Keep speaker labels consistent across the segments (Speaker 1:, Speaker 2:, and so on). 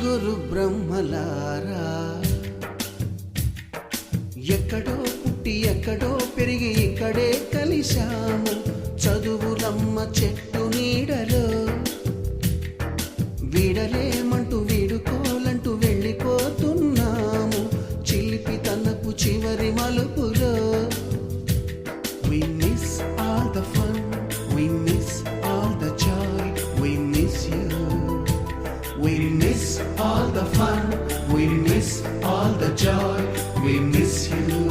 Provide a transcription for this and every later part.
Speaker 1: ముగ్గురు బ్రహ్మలారా ఎక్కడో పుట్టి ఎక్కడో పెరిగి ఇక్కడే కలిశాము చదువులమ్మ చెట్టు నీడలో వీడలేమంటూ వీడుకోలంటూ వెళ్ళిపోతున్నాము చిలిపి తనపు చివరి మలుపులో. We miss all the fun, we miss all the joy, we miss you. We miss all the fun, we miss all the joy, we miss you.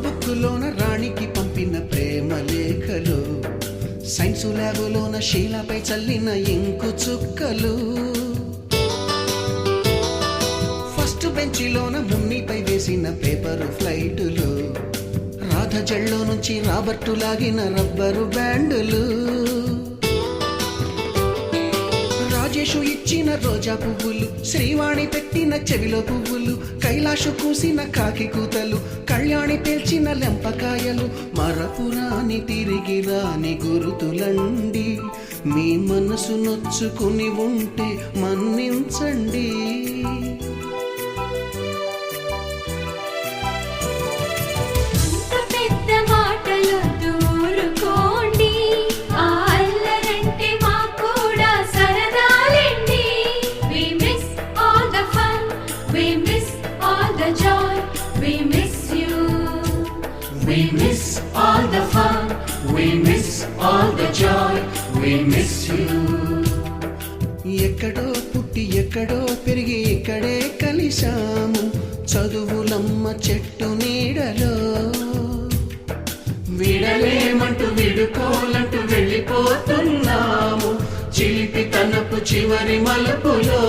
Speaker 1: బుక్కులోన రాణికి పంపిన ప్రేమ లేఖలు సైన్సు ల్యాబులోన శీలపై చల్లిన ఇంకు చుక్కలు ఫస్ట్ బెంచిలోన మున్నిపై వేసిన పేపరు ఫ్లైటులు రాధ జల్లో నుంచి రాబర్టు లాగిన rubber బ్యాండులు Rajesh ఇచ్చిన రోజా పువ్వులు శ్రీవాణి పెట్టిన చెవిలో పువ్వులు కైలాషు కూసిన కాకి కూతలు కళ్యాణి పేల్చిన లెంపకాయలు మరపురాని తిరిగి రాని గురుతులండి మీ మనసు నొచ్చుకుని ఉంటే మన్నించండి.
Speaker 2: We miss all the fun, we miss all the joy, we miss you.
Speaker 1: ఎక్కడో పుట్టి ఎక్కడో పెరిగి ఇక్కడే కలిశాము చదువులమ్మ చెట్టు నీడలో
Speaker 2: విడలేమంటూ విడుకోలంటూ వెళ్ళిపోతున్నాము చిలిపి తనపు చివరి మలుపులో.